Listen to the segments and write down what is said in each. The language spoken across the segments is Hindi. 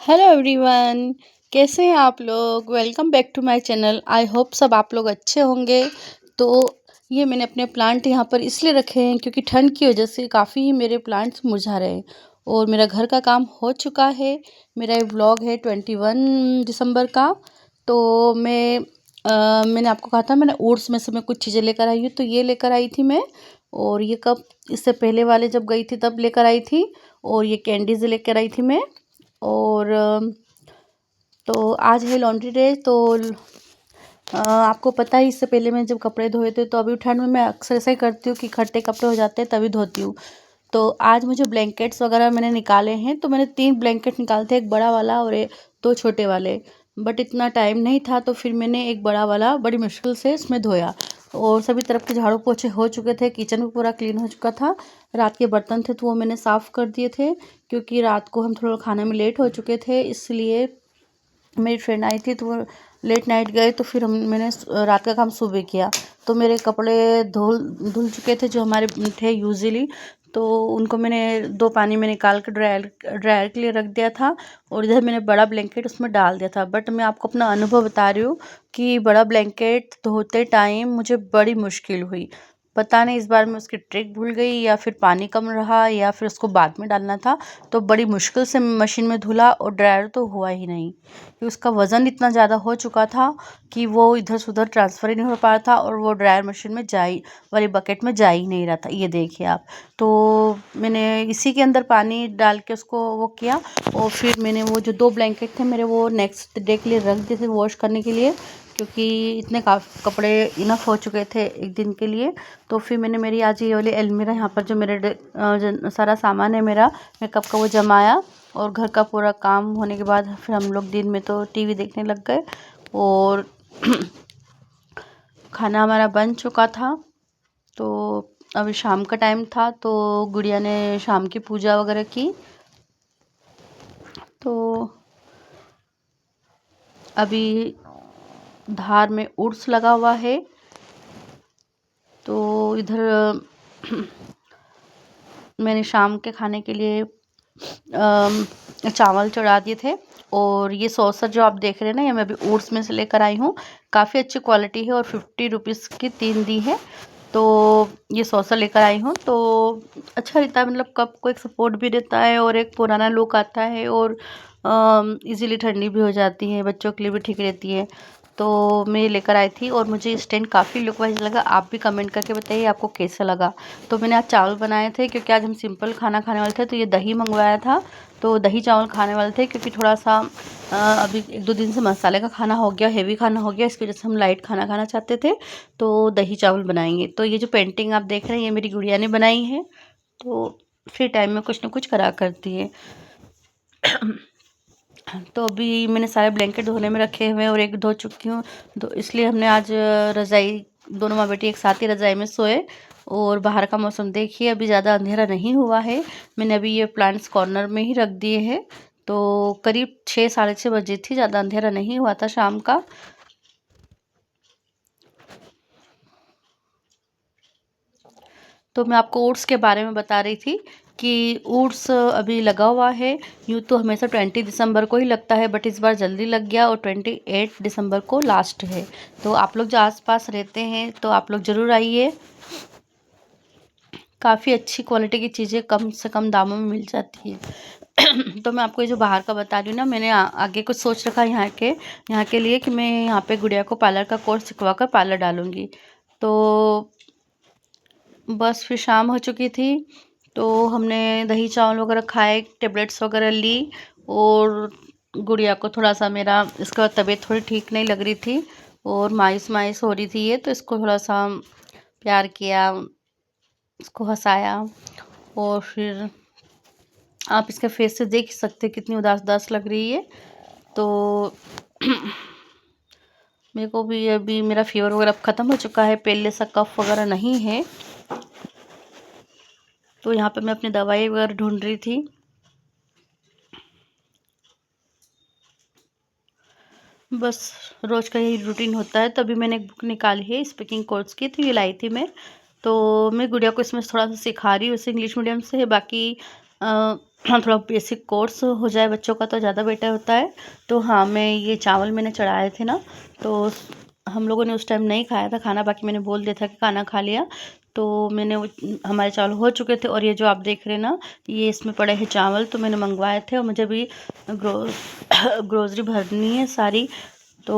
Hello everyone. कैसे हैं आप लोग? Welcome back to my channel. I hope सब आप लोग अच्छे होंगे। तो ये मैंने अपने प्लांट यहाँ पर इसलिए रखे हैं क्योंकि ठंड की वजह से काफ़ी ही मेरे प्लांट्स मुरझा रहे हैं और मेरा घर का काम हो चुका है। मेरा ये व्लॉग है 21 दिसंबर का। तो मैंने आपको कहा था मैंने ओट्स में से मैं कुछ चीज़ें लेकर आई हूँ। तो ये लेकर आई थी मैं, और ये कब इससे पहले वाले जब गई थी तब लेकर आई थी। और ये कैंडीज़ लेकर आई थी मैं। और तो आज है लॉन्ड्री डे। तो आपको पता है इससे पहले मैं जब कपड़े धोए थे तो अभी ठंड में मैं अक्सर ऐसा ही करती हूँ कि इकट्ठे कपड़े हो जाते हैं तभी धोती हूँ। तो आज मुझे ब्लैंकेट्स वगैरह मैंने निकाले हैं। तो मैंने 3 ब्लैंकेट निकाले थे, एक बड़ा वाला और 2 छोटे वाले। बट इतना टाइम नहीं था तो फिर मैंने एक बड़ा वाला बड़ी मुश्किल से इसमें धोया। और सभी तरफ के झाड़ू पोछे हो चुके थे, किचन भी पूरा क्लीन हो चुका था। रात के बर्तन थे तो वो मैंने साफ़ कर दिए थे क्योंकि रात को हम थोड़ा खाने में लेट हो चुके थे, इसलिए मेरी फ्रेंड आई थी तो वो लेट नाइट गए तो फिर मैंने रात का काम सुबह किया। तो मेरे कपड़े धुल चुके थे जो हमारे थे यूजुअली। तो उनको मैंने 2 पानी में निकाल कर ड्रायर के लिए रख दिया था। और इधर मैंने बड़ा ब्लैंकेट उसमें डाल दिया था। बट मैं आपको अपना अनुभव बता रही हूँ कि बड़ा ब्लैंकेट धोते टाइम मुझे बड़ी मुश्किल हुई। पता नहीं इस बार मैं उसकी ट्रिक भूल गई या फिर पानी कम रहा या फिर उसको बाद में डालना था। तो बड़ी मुश्किल से मशीन में धुला और ड्रायर तो हुआ ही नहीं कि उसका वज़न इतना ज़्यादा हो चुका था कि वो इधर से उधर ट्रांसफ़र ही नहीं हो पा रहा था और वो ड्रायर मशीन में वाली बकेट में जा ही नहीं रहा था। ये देखिए आप। तो मैंने इसी के अंदर पानी डाल के उसको वो किया। और फिर मैंने वो जो 2 ब्लैंकेट थे मेरे वो नेक्स्ट डे के लिए रख दिए थे वॉश करने के लिए, क्योंकि इतने कपड़े इनफ हो चुके थे एक दिन के लिए। तो फिर मैंने मेरी आज ये वाली अलमीरा यहाँ पर जो मेरे सारा सामान है मेरा मेकअप का वो जमाया। और घर का पूरा काम होने के बाद फिर हम लोग दिन में तो टीवी देखने लग गए। और खाना हमारा बन चुका था। तो अभी शाम का टाइम था तो गुड़िया ने शाम की पूजा वगैरह की। तो अभी धार में उर्स लगा हुआ है। तो इधर मैंने शाम के खाने के लिए चावल चढ़ा दिए थे। और ये सॉसर जो आप देख रहे हैं ना, ये मैं अभी ओट्स में से लेकर आई हूँ। काफ़ी अच्छी क्वालिटी है और 50 रुपीज़ की 3 दी है। तो ये सॉसर लेकर आई हूँ। तो अच्छा रहता है, मतलब कप को एक सपोर्ट भी देता है और एक पुराना लुक आता है और इजीली ठंडी भी हो जाती है, बच्चों के लिए भी ठीक रहती है। तो मैं ये लेकर आई थी और मुझे स्टैंड काफ़ी लुक वाइज लगा। आप भी कमेंट करके बताइए आपको कैसा लगा। तो मैंने आज चावल बनाए थे क्योंकि आज हम सिंपल खाना खाने वाले थे। तो ये दही मंगवाया था, तो दही चावल खाने वाले थे क्योंकि थोड़ा सा अभी 1-2 दिन से मसाले का खाना हो गया, हेवी खाना हो गया, इसकी वजह से हम लाइट खाना खाना चाहते थे। तो दही चावल बनाएंगे। तो ये जो पेंटिंग आप देख रहे हैं ये मेरी गुड़िया ने बनाई है। तो फ्री टाइम में कुछ ना कुछ करा करती है। तो अभी मैंने सारे ब्लैंकेट धोने में रखे हुए हैं और एक धो चुकी हूँ। तो इसलिए हमने आज रज़ाई दोनों माँ बेटी एक साथ ही रज़ाई में सोए। और बाहर का मौसम देखिए, अभी ज़्यादा अंधेरा नहीं हुआ है। मैंने अभी ये प्लांट्स कॉर्नर में ही रख दिए हैं। तो करीब 6 साढ़े 6 बजे थी, ज़्यादा अंधेरा नहीं हुआ था शाम का। तो मैं आपको ओट्स के बारे में बता रही थी कि ओट्स अभी लगा हुआ है। यूँ तो हमेशा 20 दिसंबर को ही लगता है, बट इस बार जल्दी लग गया और 28 दिसंबर को लास्ट है। तो आप लोग जो आसपास रहते हैं तो आप लोग ज़रूर आइए। काफ़ी अच्छी क्वालिटी की चीज़ें कम से कम दामों में मिल जाती है। तो मैं आपको ये जो बाहर का बता रही हूँ ना, मैंने आगे कुछ सोच रखा है यहाँ के लिए कि मैं यहाँ पे गुड़िया को पार्लर का कोर्स सिखवा कर पार्लर डालूँगी। तो बस फिर शाम हो चुकी थी। तो हमने दही चावल वगैरह खाए, टैबलेट्स वगैरह ली। और गुड़िया को थोड़ा सा मेरा इसका तबीयत थोड़ी ठीक नहीं लग रही थी और मायूस मायूस हो रही थी ये, तो इसको थोड़ा सा प्यार किया, इसको हंसाया। और फिर आप इसके फेस से देख सकते हैं कितनी उदास उदास लग रही है। तो मेरे को भी अभी मेरा फीवर वगैरह ख़त्म हो चुका है, पहले सा कफ वगैरह नहीं है। तो यहाँ पे मैं अपनी दवाई वगैरह ढूंढ रही थी। बस रोज़ का यही रूटीन होता है। तभी मैंने एक बुक निकाली है स्पीकिंग कोर्स की, तो ये लाई थी मैं। तो मैं गुड़िया को इसमें थोड़ा सा सिखा रही हूँ, वैसे इंग्लिश मीडियम से है, बाकी हाँ, थोड़ा बेसिक कोर्स हो जाए बच्चों का तो ज़्यादा बेटर होता है। तो हाँ, मैं ये चावल मैंने चढ़ाए थे ना, तो हम लोगों ने उस टाइम नहीं खाया था खाना, बाकी मैंने बोल दिया था कि खाना खा लिया। तो मैंने वो हमारे चावल हो चुके थे, और ये जो आप देख रहे हैं ना, ये इसमें पड़े हैं चावल, तो मैंने मंगवाए थे और मुझे भी ग्रोसरी भरनी है सारी। तो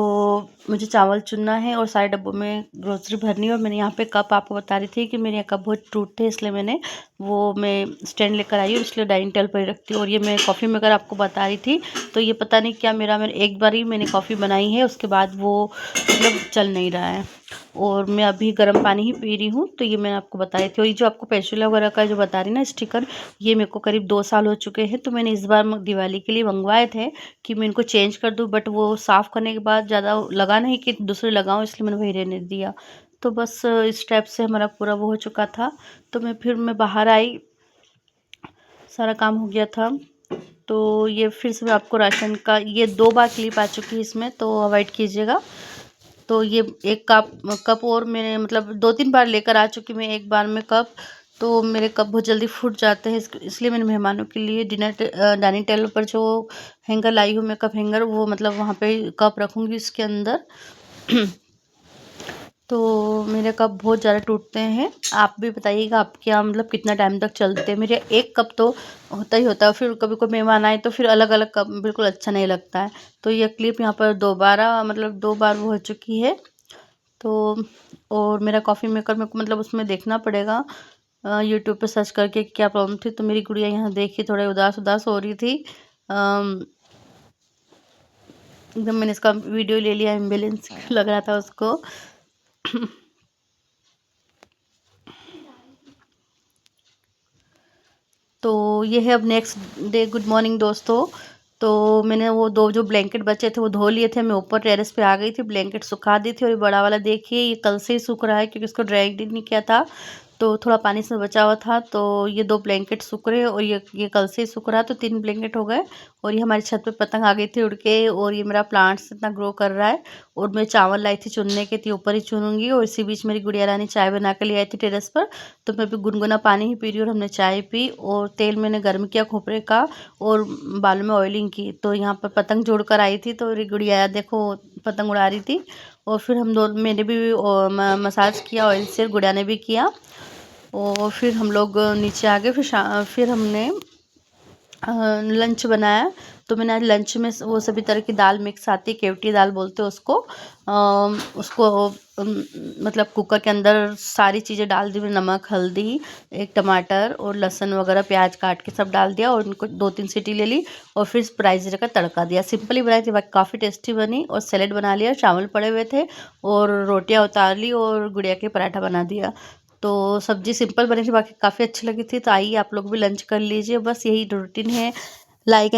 मुझे चावल चुनना है और सारे डब्बों में ग्रोसरी भरनी है। और मैंने यहाँ पे कप आपको बता रही थी कि मेरे यहाँ कप बहुत टूटते, इसलिए मैंने वो मैं स्टैंड लेकर आई हूँ, इसलिए डाइनिंग टेबल पर ही रखती हूँ। और ये मैं कॉफ़ी मेकर आपको बता रही थी, तो ये पता नहीं क्या मैंने एक बार ही मैंने कॉफ़ी बनाई है, उसके बाद वो मतलब चल नहीं रहा है। और मैं अभी गर्म पानी ही पी रही हूँ। तो ये मैंने आपको बताई थी। और ये जो आपको पैचुला वगैरह का जो बता रही ना स्टिकर, ये मेरे को करीब 2 साल हो चुके हैं। तो मैंने इस बार दिवाली के लिए मंगवाए थे कि मैं इनको चेंज कर दूँ, बट वो साफ़ करने के बाद ज़्यादा लगा नहीं कि दूसरे लगाऊँ, इसलिए मैंने वही रहने दिया। तो बस इस टाइप से हमारा पूरा वो हो चुका था। तो मैं बाहर आई, सारा काम हो गया था। तो ये फिर से मैं आपको राशन का ये 2 बार क्लिप आ चुकी है इसमें, तो अवॉइड कीजिएगा। तो ये एक कप और मैंने मतलब 2-3 बार लेकर आ चुकी मैं एक बार में कप। तो मेरे कप बहुत जल्दी फूट जाते हैं, इसलिए मैंने मेहमानों के लिए डाइनिंग टेबल पर जो हैंगर लाई हूँ मैं, कप हैंगर, वो मतलब वहाँ पे कप रखूँगी इसके अंदर। तो मेरे कप बहुत ज़्यादा टूटते हैं। आप भी बताइएगा आपके यहाँ मतलब कितना टाइम तक चलते हैं। मेरे एक कप तो होता ही होता है, फिर कभी कोई मेहमान आए तो फिर अलग अलग कप बिल्कुल अच्छा नहीं लगता है। तो ये क्लिप यहाँ पर दोबारा मतलब 2 बार वो हो चुकी है। तो और मेरा कॉफ़ी मेकर मेरे को मतलब उसमें देखना पड़ेगा यूट्यूब पे सर्च करके क्या प्रॉब्लम थी। तो मेरी गुड़िया यहाँ देखी थोड़ा उदास उदास हो रही थी। एकदम मैंने इसका वीडियो ले लिया, एम्बुलेंस लग रहा था उसको। तो ये है अब नेक्स्ट डे। गुड मॉर्निंग दोस्तों। तो मैंने वो 2 जो ब्लैंकेट बचे थे वो धो लिए थे। मैं ऊपर टेरेस पे आ गई थी, ब्लैंकेट सुखा दी थी। और ये बड़ा वाला देखिए, ये कल से ही सूख रहा है क्योंकि इसको ड्राई नहीं किया था, तो थोड़ा पानी से बचा हुआ था। तो ये 2 ब्लैंकेट सूख रहे, और ये कल से ही सूख रहा, तो 3 ब्लैंकेट हो गए। और ये हमारी छत पे पतंग आ गई थी उड़ के। और ये मेरा प्लांट्स इतना ग्रो कर रहा है। और मैं चावल लाई थी चुनने के, थी ऊपर ही चुनूंगी। और इसी बीच मेरी गुड़िया रानी चाय बना के ले आई थी टेरेस पर। तो मैं भी गुनगुना पानी ही पी रही हूँ, और हमने चाय पी। और तेल मैंने गर्म किया खोपरे का, और बालों में ऑयलिंग की। तो यहाँ पर पतंग जोड़ कर आई थी, तो मेरी गुड़िया देखो पतंग उड़ा रही थी। और फिर हम दोनों, मैंने भी मसाज किया ऑयल से, गुड़िया ने भी किया। और फिर हम लोग नीचे आ गए। फिर हमने लंच बनाया। तो मैंने आज लंच में वो सभी तरह की दाल मिक्स आती है, केवटी दाल बोलते हैं उसको। उसको मतलब कुकर के अंदर सारी चीज़ें डाल दी, नमक, हल्दी, एक टमाटर और लहसुन वगैरह, प्याज काट के सब डाल दिया, और उनको 2-3 सीटी ले ली। और फिर प्राइस जीरा का तड़का दिया। सिंपल ही बनाई थी, बाकी काफ़ी टेस्टी बनी। और सैलेड बना लिया, चावल पड़े हुए थे, और रोटियां उतार ली, और गुड़िया के पराठा बना दिया। तो सब्जी सिंपल बनी थी, बाकी काफ़ी अच्छी लगी थी। तो आइए आप लोग भी लंच कर लीजिए। बस यही रूटीन है। लाइक